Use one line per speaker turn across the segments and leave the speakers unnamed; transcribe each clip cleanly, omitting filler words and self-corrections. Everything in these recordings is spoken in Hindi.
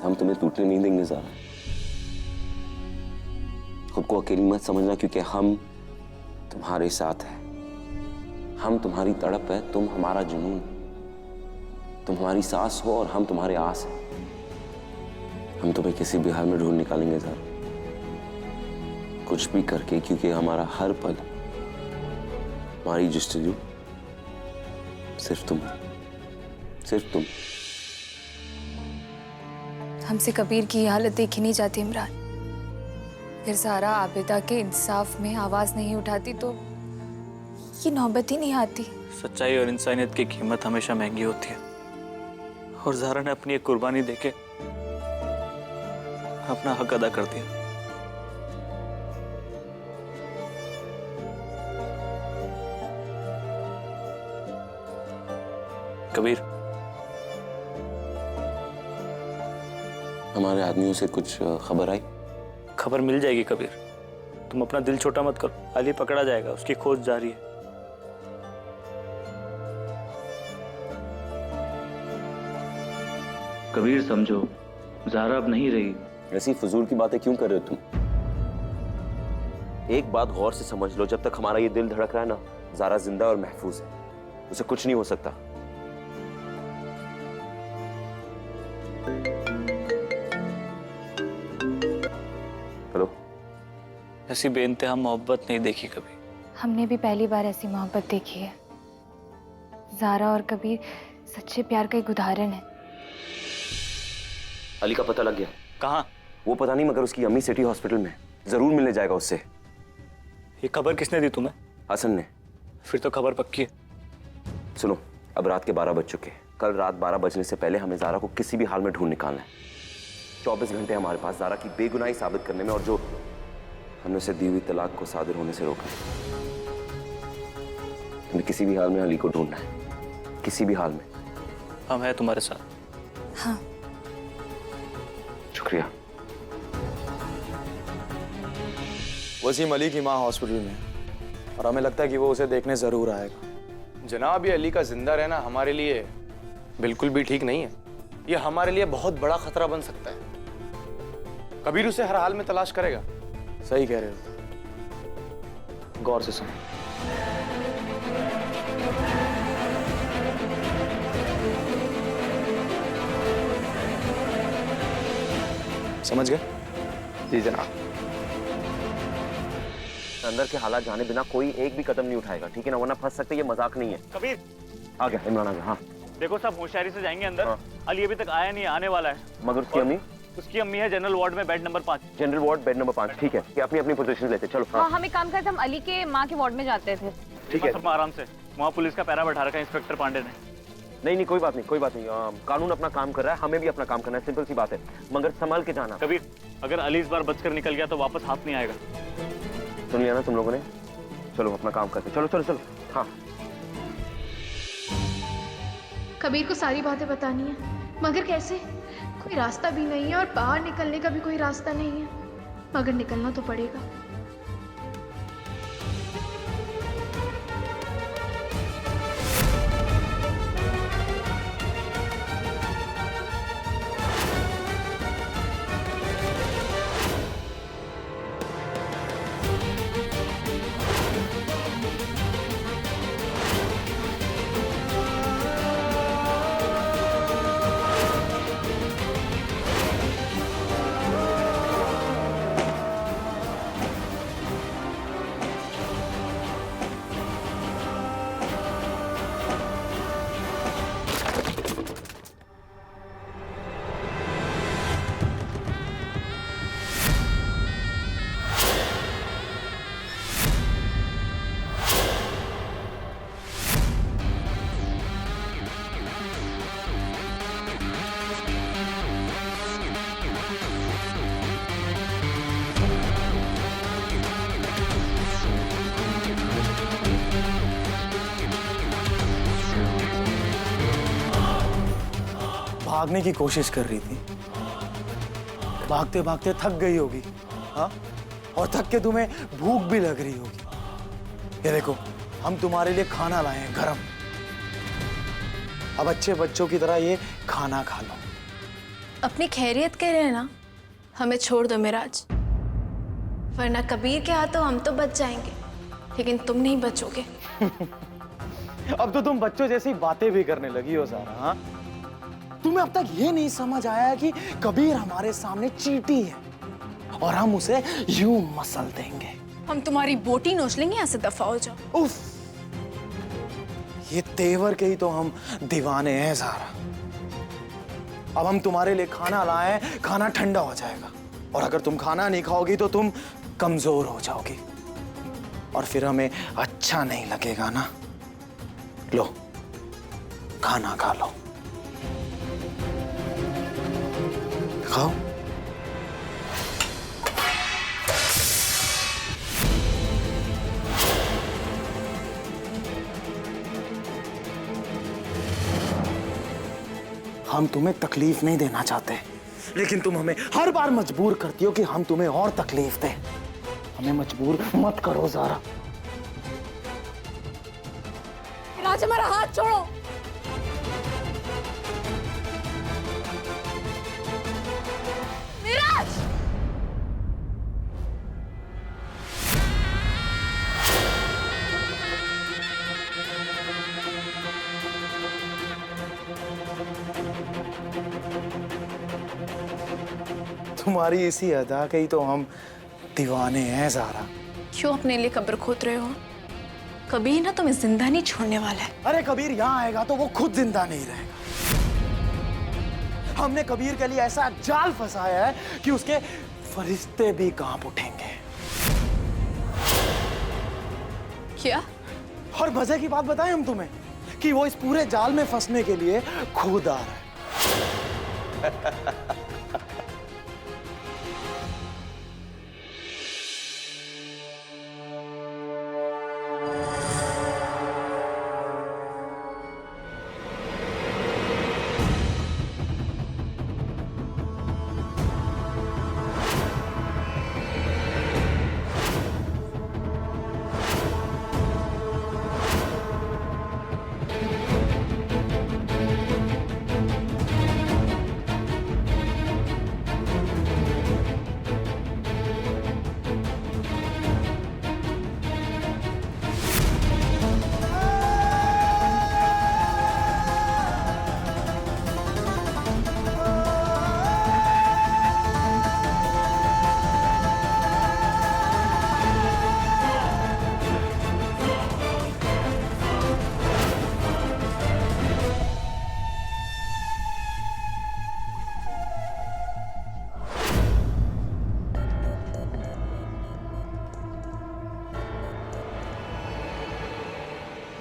हम तुम्हें टूटने नहीं देंगे ज़ारा। खुद को अकेली मत समझना, क्योंकि हम तुम्हारे साथ हैं। हम तुम्हारी तड़प है, तुम हमारा जुनून। तुम हमारी सांस हो और हम तुम्हारे आस हैं। हम तुम्हें किसी भी हाल में ढूंढ निकालेंगे ज़ारा, कुछ भी करके, क्योंकि हमारा हर पल, हमारी जस्तजू सिर्फ तुम, सिर्फ तुम।
हमसे कबीर की हालत देखी नहीं जाती इमरान। फिर ज़ारा आबिदा के इंसाफ में आवाज नहीं उठाती तो ये नौबत ही नहीं आती।
सच्चाई और इंसानियत की कीमत हमेशा महंगी होती है, और ज़ारा ने अपनी एक कुर्बानी देके अपना हक अदा कर दिया। कबीर,
हमारे आदमियों से कुछ खबर आई?
खबर मिल जाएगी कबीर, तुम अपना दिल छोटा मत करो। अली पकड़ा जाएगा, उसकी खोज जारी है।
कबीर समझो, ज़ारा अब नहीं रही।
ऐसी फजूल की बातें क्यों कर रहे हो तुम? एक बात गौर से समझ लो, जब तक हमारा ये दिल धड़क रहा है ना, ज़ारा जिंदा और महफूज है। उसे कुछ नहीं हो सकता। हेलो।
ऐसी बेइंतहा मोहब्बत नहीं देखी कभी।
हमने भी पहली बार ऐसी मोहब्बत देखी है। ज़ारा और कबीर सच्चे प्यार का एक उदाहरण है।
अली का पता लग गया?
कहाँ?
वो पता नहीं, मगर उसकी अम्मी सिटी हॉस्पिटल में। जरूर मिलने जाएगा उससे।
ये खबर किसने दी तुम्हें?
हसन ने।
फिर तो खबर पक्की है।
सुनो, अब रात के 12 बज चुके हैं। कल रात 12 बजने से पहले हमें ज़ारा को किसी भी हाल में ढूंढ निकालना है। 24 घंटे हमारे पास ज़ारा की बेगुनाही साबित करने में, और जो हमने उसे दी हुई तलाक को सादिर होने से रोका। हमें किसी भी हाल में अली को ढूंढना है, किसी भी हाल में।
हम हैं तुम्हारे साथ।
हाँ।
शुक्रिया।
वसीम अली की माँ हॉस्पिटल में है और हमें लगता है कि वो उसे देखने जरूर आएगा। जनाब, ये अली का जिंदा रहना हमारे लिए बिल्कुल भी ठीक नहीं है। ये हमारे लिए बहुत बड़ा खतरा बन सकता है। कबीर उसे हर हाल में तलाश करेगा। सही कह रहे हो, गौर से सुनो। समझ गए?
जी जनाब। अंदर के हालात जाने बिना कोई एक भी कदम नहीं उठाएगा, ठीक है ना? वरना फंस सकते। ये मजाक नहीं है।
कबीर
आ गया इमरान, आ गया। हाँ
देखो, सब होशियारी से जाएंगे अंदर।
हाँ।
अली अभी तक आया नहीं, आने वाला है।
मगर उसकी अम्मी?
उसकी अम्मी है जनरल वार्ड में, bed number 5।
General ward bed number 5, ठीक है। कि अपनी अपनी पोजीशन लेते। चलो।
हाँ, हम एक काम करते, हम अली के माँ के वार्ड में जाते थे।
ठीक है,
सब आराम से। वहाँ पुलिस का पैरा बैठा रखा है इंस्पेक्टर पांडे ने।
नहीं नहीं, कोई बात नहीं, कोई बात नहीं। कानून अपना काम कर रहा है, हमें भी अपना काम करना है। सिंपल सी बात है, मगर संभाल के जाना।
कबीर, अगर अली इस बार बचकर निकल गया तो वापस हाथ नहीं आएगा।
सुन लिया ना तुम लोगों ने? चलो अपना काम करते। चलो चलो चलो। हाँ।
कबीर को सारी बातें बतानी है, मगर कैसे? कोई रास्ता भी नहीं है और बाहर निकलने का भी कोई रास्ता नहीं है, मगर निकलना तो पड़ेगा।
भागने की कोशिश कर रही थी, भागते भागते थक गई होगी। हाँ, और थक के तुम्हें भूख भी लग रही होगी। ये देखो, हम तुम्हारे लिए खाना लाए हैं गरम। अब अच्छे बच्चों की तरह ये खाना खा लो।
अपनी खैरियत कह रहे हैं ना, हमें छोड़ दो मिराज, वरना कबीर के हाथों हम तो बच जाएंगे, लेकिन तुम नहीं बचोगे।
अब तो तुम बच्चों जैसी बातें भी करने लगी हो ज़ारा। हाँ, तुम्हें अब तक ये नहीं समझ आया कि कबीर हमारे सामने चींटी है और हम उसे यूं मसल देंगे।
हम तुम्हारी बोटी नोच लेंगे, यहाँ से दफा हो जाओ।
उफ, ये तेवर के ही तो हम दीवाने हैं ज़ारा। अब हम तुम्हारे लिए खाना लाए हैं, खाना ठंडा हो जाएगा और अगर तुम खाना नहीं खाओगी तो तुम कमजोर हो जाओगी और फिर हमें अच्छा नहीं लगेगा ना। लो, खाना खा लो, खाओ। हम तुम्हें तकलीफ नहीं देना चाहते, लेकिन तुम हमें हर बार मजबूर करती हो कि हम तुम्हें और तकलीफ दें। हमें मजबूर मत करो ज़ारा।
मिराज, हमारा हाथ छोड़ो। मिराज!
तुम्हारी इसी अदा के ही तो हम दीवाने हैं ज़ारा।
क्यों अपने लिए कब्र खोद रहे हो? कबीर ना तुम्हें जिंदा नहीं छोड़ने वाला है।
अरे कबीर यहाँ आएगा तो वो खुद जिंदा नहीं रहेगा। हमने कबीर के लिए ऐसा जाल फंसाया है कि उसके फरिश्ते भी कांप उठेंगे।
क्या?
और मजे की बात बताएं हम तुम्हें कि वो इस पूरे जाल में फंसने के लिए खुद आ रहा है।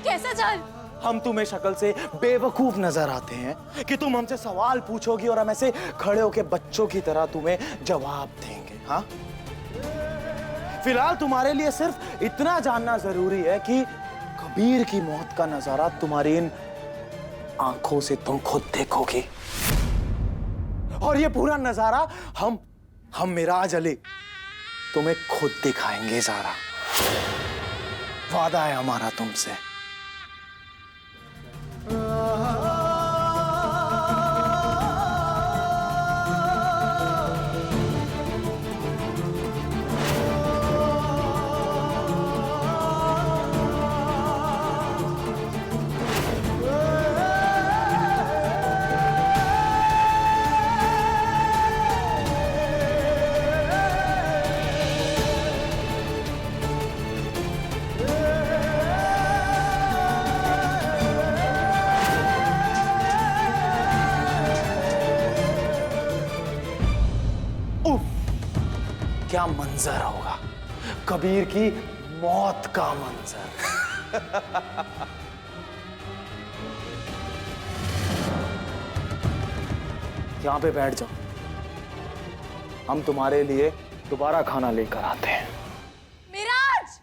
कैसा जाल?
हम तुम्हें शक्ल से बेवकूफ नजर आते हैं कि तुम हमसे सवाल पूछोगी और हम ऐसे खड़े होके बच्चों की तरह तुम्हें जवाब देंगे। हाँ, फिलहाल तुम्हारे लिए सिर्फ इतना जानना जरूरी है कि कबीर की मौत का नजारा तुम्हारी इन आंखों से तुम खुद देखोगी और ये पूरा नजारा हम मिराज अली तुम्हें खुद दिखाएंगे ज़ारा। वादा है हमारा तुमसे। क्या मंजर होगा, कबीर की मौत का मंजर। यहां पे बैठ जाओ, हम तुम्हारे लिए दोबारा खाना लेकर आते हैं।
मिराज!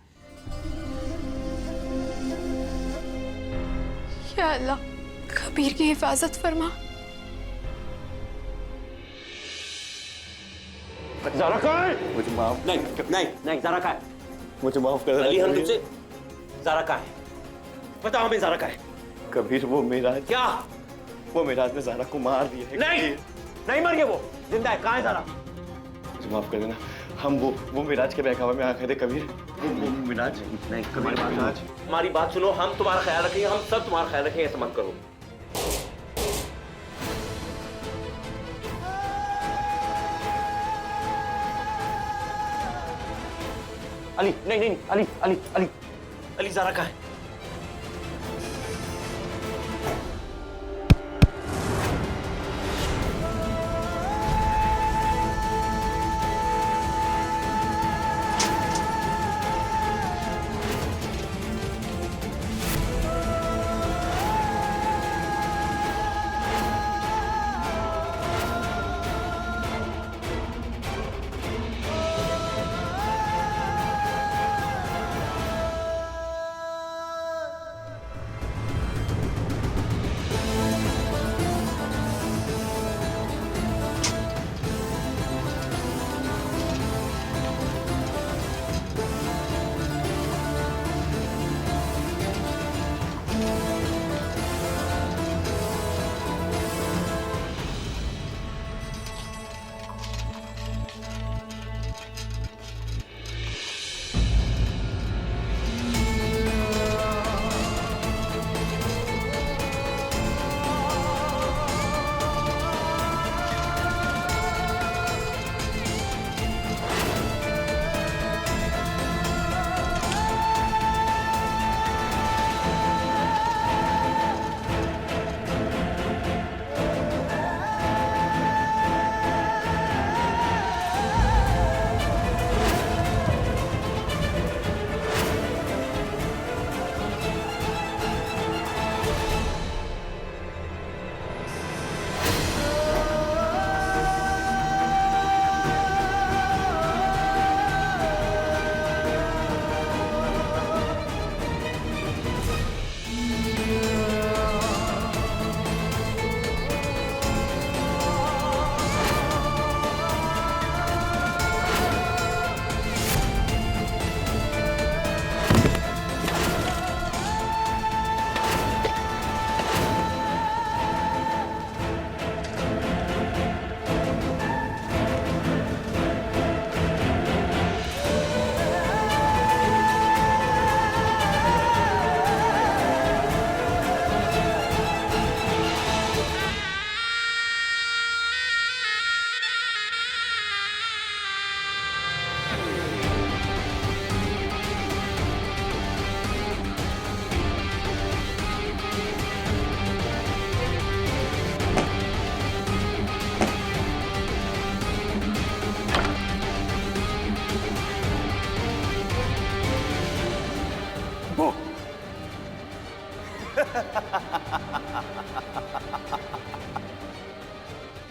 या अल्लाह, कबीर की हिफाजत फरमा।
ज़ारा कहाँ है? मुझे माफ
नहीं ज़ारा कहाँ है?
मुझे माफ कर
अली, हम तुझसे ज़ारा कहाँ है? बताओ हमें ज़ारा कहाँ है?
कबीर वो मिराज,
क्या?
वो मिराज ने ज़ारा को मार दिया है।
नहीं,
नहीं मर गया, वो जिंदा है। कहाँ है ज़ारा? मुझे माफ कर देना, हम वो मिराज के बहकावे में आ गए थे कबीर। वो मिराज नहीं, कबीर मिराज।
हमारी बात सुनो, हम तुम्हारा ख्याल रखेंगे, हम सब तुम्हारा ख्याल रखेंगे, ऐसा मत करो। अली नहीं नहीं, अली अली अली अली, ज़ारा कहाँ है?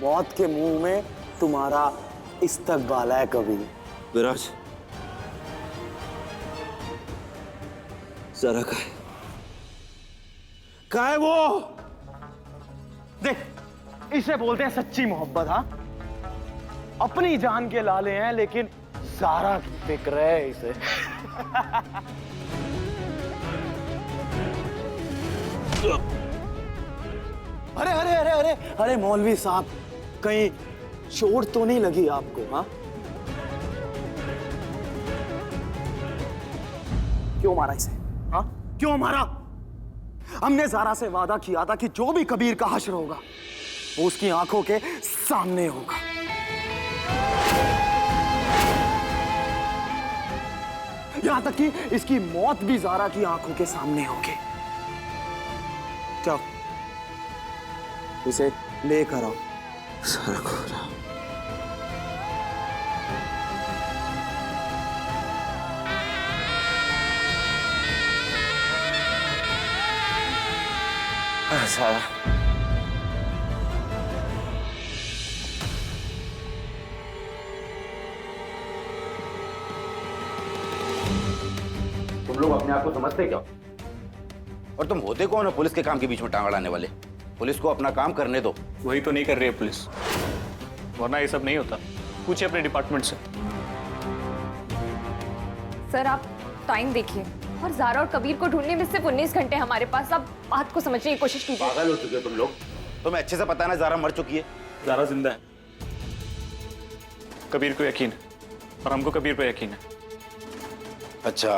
मौत के मुंह में तुम्हारा इस्तकबाल है कबीर।
विराज, ज़ारा कहाँ है?
कहाँ है वो? देख, इसे बोलते हैं सच्ची मोहब्बत। हाँ, अपनी जान के लाले हैं, लेकिन ज़ारा की फिक्र है इसे। अरे अरे अरे अरे अरे मौलवी साहब, कहीं चोट तो नहीं लगी आपको? हाँ, क्यों मारा इसे? हाँ, क्यों मारा? हमने ज़ारा से वादा किया था कि जो भी कबीर का हश्र होगा वो उसकी आंखों के सामने होगा। यहां तक कि इसकी मौत भी ज़ारा की आंखों के सामने होगी। जाओ, इसे लेकर आओ।
ज़ारा को रहा। ज़ारा,
तुम लोग अपने आप को समझते क्या? और तुम होते कौन हो पुलिस के काम के बीच में टांग अड़ाने वाले? पुलिस को अपना काम करने दो।
वही तो नहीं कर रही है पुलिस, वरना ये सब नहीं होता। पूछिए अपने डिपार्टमेंट से।
सर आप टाइम देखिए, और ज़ारा और कबीर को ढूंढने में सिर्फ 19 घंटे हमारे पास। आप बात को समझने की कोशिश कीजिए।
पागल हो चुके हो तुम लोग। तुम्हें अच्छे से पता है ना ज़ारा मर चुकी है।
ज़ारा जिंदा है। कबीर को यकीन है और हमको कबीर पे यकीन है।
अच्छा,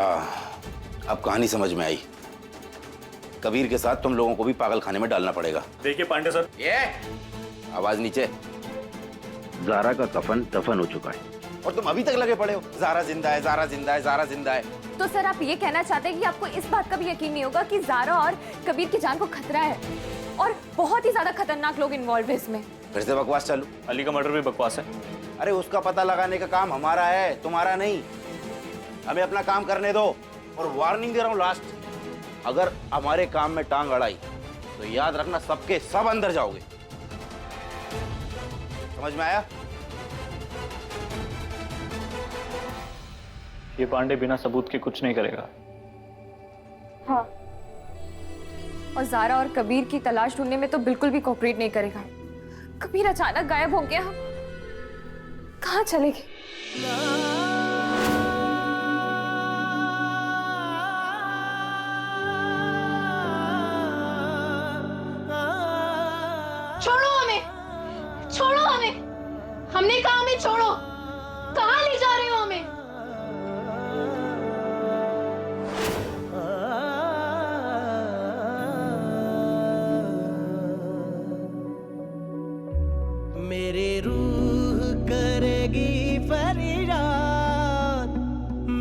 अब कहानी समझ में आई। कबीर के साथ तुम लोगों को भी पागल खाने में डालना पड़ेगा।
देखिए पांडे सर,
ये आवाज नीचे। ज़ारा का कफन दफन हो चुका है और तुम अभी तक लगे पड़े हो ज़ारा जिंदा है, ज़ारा जिंदा है, ज़ारा जिंदा है।
तो सर आप ये कहना चाहते हैं कि आपको इस बात का भी यकीन नहीं होगा कि ज़ारा और कबीर की जान को खतरा है और बहुत ही ज्यादा खतरनाक लोग इन्वॉल्व है इसमें।
फिर से बकवास चालू।
अली का मर्डर भी बकवास है।
अरे उसका पता लगाने का काम हमारा है, तुम्हारा नहीं। हमें अपना काम करने दो। और वार्निंग दे रहा हूं लास्ट, अगर हमारे काम में टांग अड़ाई तो याद रखना सबके सब अंदर जाओगे। समझ में आया?
ये पांडे बिना सबूत के कुछ नहीं करेगा।
हाँ, और ज़ारा और कबीर की तलाश ढूंढने में तो बिल्कुल भी कोऑपरेट नहीं करेगा। कबीर अचानक गायब हो गया, हम कहाँ चले गए?
छोड़ो हमें, छोड़ो हमें, हमने कहा हमें छोड़ो। कहाँ ले जा रहे हो हमें?
मेरी रूह करेगी फरियाद,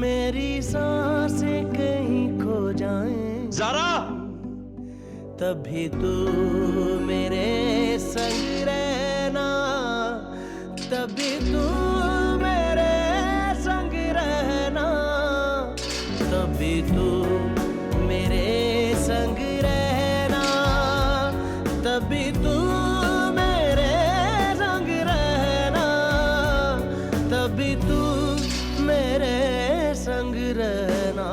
मेरी सांसें कहीं खो जाएं।
ज़ारा!
तभी तू मेरे संग रहना, तभी तू मेरे संग रहना, तभी तू मेरे संग रहना, तभी तू मेरे संग रहना, तभी तू मेरे संग रहना।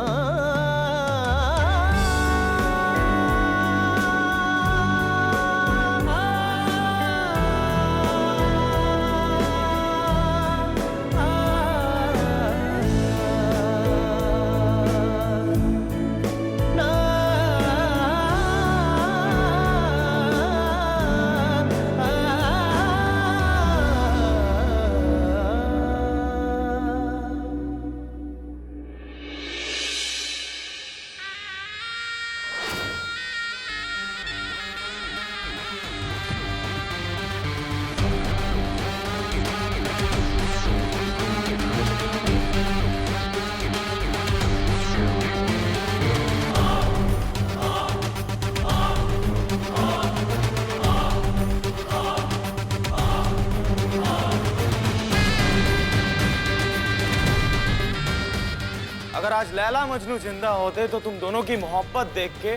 अगर आज लैला मजनू जिंदा होते तो तुम दोनों की मोहब्बत देख के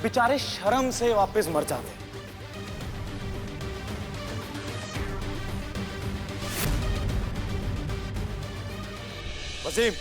बेचारे शर्म से वापस मर जाते। वसीम,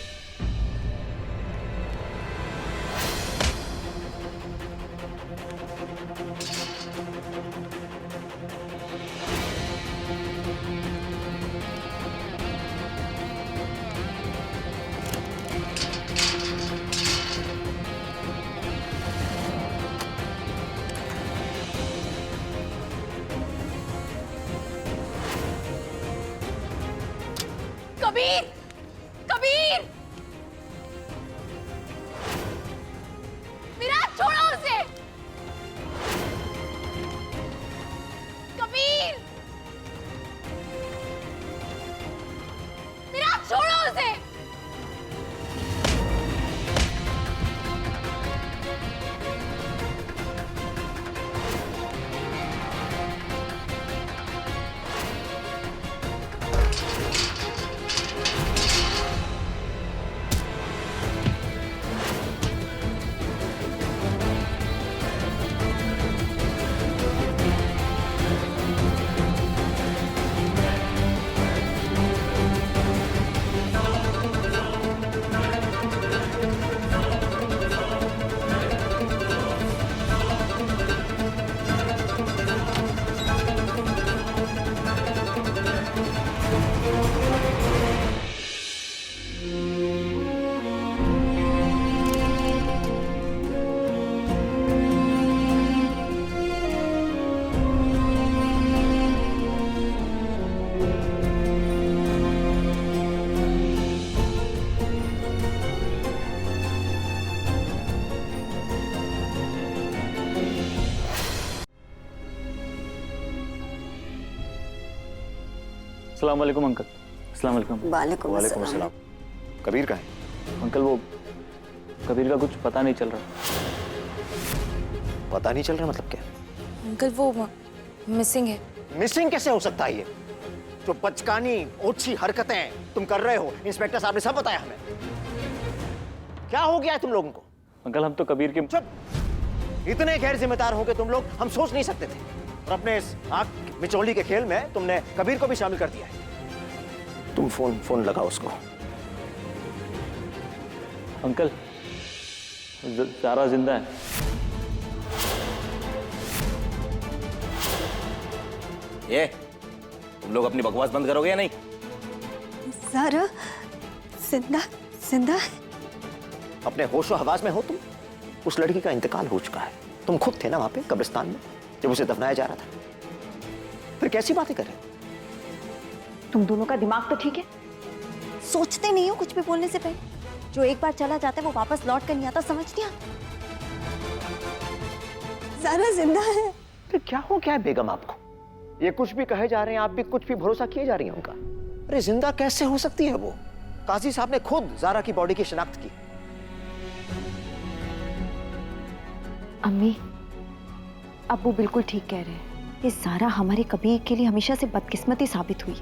कबीर, कबीर, विराट छोड़ो उसे। कबीर, विराट छोड़ो उसे।
अस्सलाम वालेकुम अंकल। अस्सलाम वालेकुम।
वालेकुम
अस्सलाम। कबीर कहाँ है?
अंकल वो कबीर का कुछ पता नहीं चल रहा।
पता नहीं चल रहा मतलब क्या?
अंकल वो मिसिंग है।
मिसिंग कैसे हो सकता है ये? जो बचकानी ओछी हरकतें तुम कर रहे हो, इंस्पेक्टर साहब ने सब बताया हमें। क्या हो गया है तुम लोगों को?
अंकल हम तो कबीर के
चुप! इतने गैर जिम्मेदार होगे तुम लोग, हम सोच नहीं सकते थे। और अपने इस आंख मिचौली के खेल में तुमने कबीर को भी शामिल कर दिया है। तुम फोन लगाओ उसको।
अंकल ज़ारा जिंदा है।
ये तुम लोग अपनी बकवास बंद करोगे या नहीं?
ज़ारा जिंदा जिंदा
अपने होशो हवास में हो तुम? उस लड़की का इंतकाल हो चुका है। तुम खुद थे ना वहां पे कब्रिस्तान में जब उसे दफनाया जा रहा था। फिर कैसी बातें कर रहे हो?
तुम दोनों का दिमाग तो ठीक है? सोचते नहीं हो कुछ भी बोलने से पहले? जो एक बार चला जाता है वो वापस लौट कर नहीं आता, समझ गया? ज़ारा जिंदा है।
फिर क्या हो गया है बेगम आपको? ये कुछ भी कहे जा रहे हैं, आप भी कुछ भी भरोसा किए जा रही हैं उनका। अरे जिंदा कैसे हो सकती है वो? काजी साहब ने खुद ज़ारा की बॉडी की शिनाख्त की।
अम्मी, अब्बू बिल्कुल ठीक कह रहे हैं। ये ज़ारा हमारे कबीर के लिए हमेशा से बदकिस्मती साबित हुई।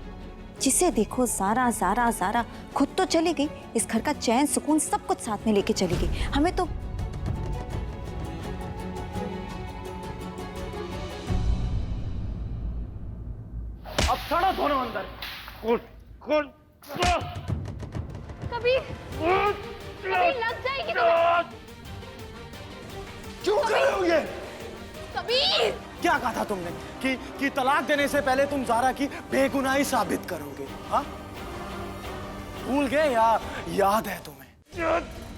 जिसे देखो ज़ारा ज़ारा ज़ारा, खुद तो चली गई, इस घर का चैन सुकून सब कुछ साथ में लेके चली गई। हमें तो
अब चढ़ो दोनों अंदर। कौन कौन?
कबीर कबीर लग जाएगी तुम्हें।
क्यों कर रहे हो ये?
कबीर
क्या कहा था तुमने कि तलाक देने से पहले तुम ज़ारा की बेगुनाही साबित करोगे? हाँ, भूल गए या याद है तुम्हें?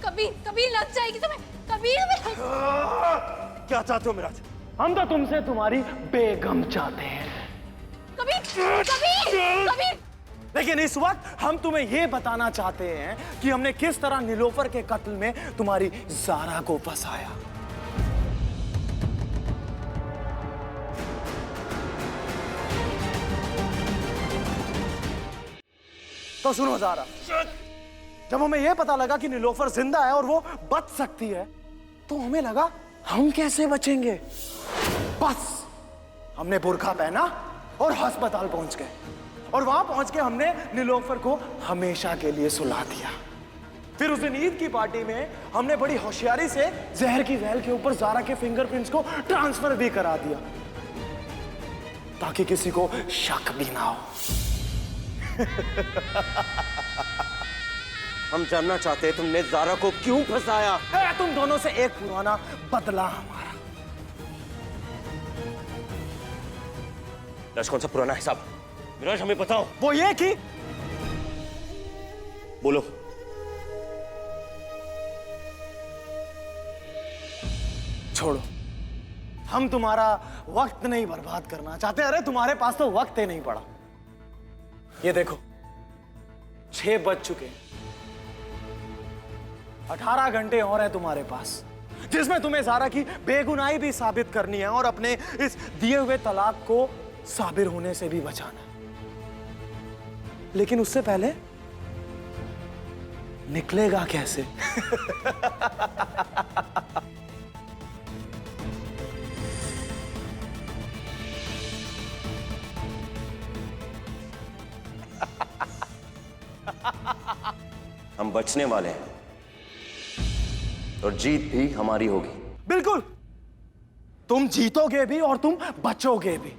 कबीर कबीर लग जाएगी तुम्हें। कबीर
क्या चाहते हो मिराज? हम तो तुमसे तुम्हारी बेगम चाहते हैं।
कबीर कबीर कबीर
लेकिन इस वक्त हम तुम्हें यह बताना चाहते हैं कि हमने किस तरह नीलोफर के कत्ल में तुम्हारी ज़ारा को फंसाया। तो सुनो ज़ारा, जब हमें यह पता लगा कि नीलोफर जिंदा है और वो बच सकती है, तो हमें लगा हम कैसे बचेंगे। बस हमने बुर्का पहना और अस्पताल पहुंच गए, और वहां पहुंच के हमने नीलोफर को हमेशा के लिए सुला दिया। फिर उस दिन ईद की पार्टी में हमने बड़ी होशियारी से जहर की वैल के ऊपर ज़ारा के फिंगरप्रिंट्स को ट्रांसफर भी करा दिया, ताकि किसी को शक भी ना हो।
हम जानना चाहते हैं तुमने ज़ारा को क्यों फंसाया?
तुम दोनों से एक पुराना बदला हमारा।
कौन सा पुराना हिसाब? विराज हमें बताओ।
वो ये कि
बोलो।
छोड़ो, हम तुम्हारा वक्त नहीं बर्बाद करना चाहते। अरे तुम्हारे पास तो वक्त ही नहीं पड़ा। ये देखो 6 बज चुके हैं, 18 घंटे और है तुम्हारे पास, जिसमें तुम्हें ज़ारा की बेगुनाही भी साबित करनी है और अपने इस दिए हुए तलाक को साबिर होने से भी बचाना है। लेकिन उससे पहले निकलेगा कैसे?
हम बचने वाले हैं और जीत भी हमारी होगी।
बिल्कुल, तुम जीतोगे भी और तुम बचोगे भी,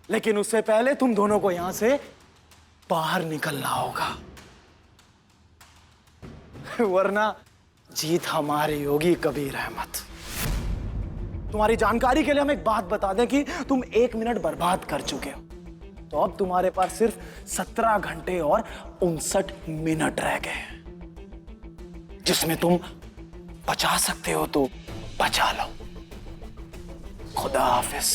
लेकिन उससे पहले तुम दोनों को यहां से बाहर निकलना होगा, वरना जीत हमारी होगी। कबीर अहमद, तुम्हारी जानकारी के लिए हम एक बात बता दें कि तुम 1 मिनट बर्बाद कर चुके हो, तो अब तुम्हारे पास सिर्फ 17 घंटे और 59 मिनट रह गए हैं, जिसमें तुम बचा सकते हो तो बचा लो। खुदा हाफिज।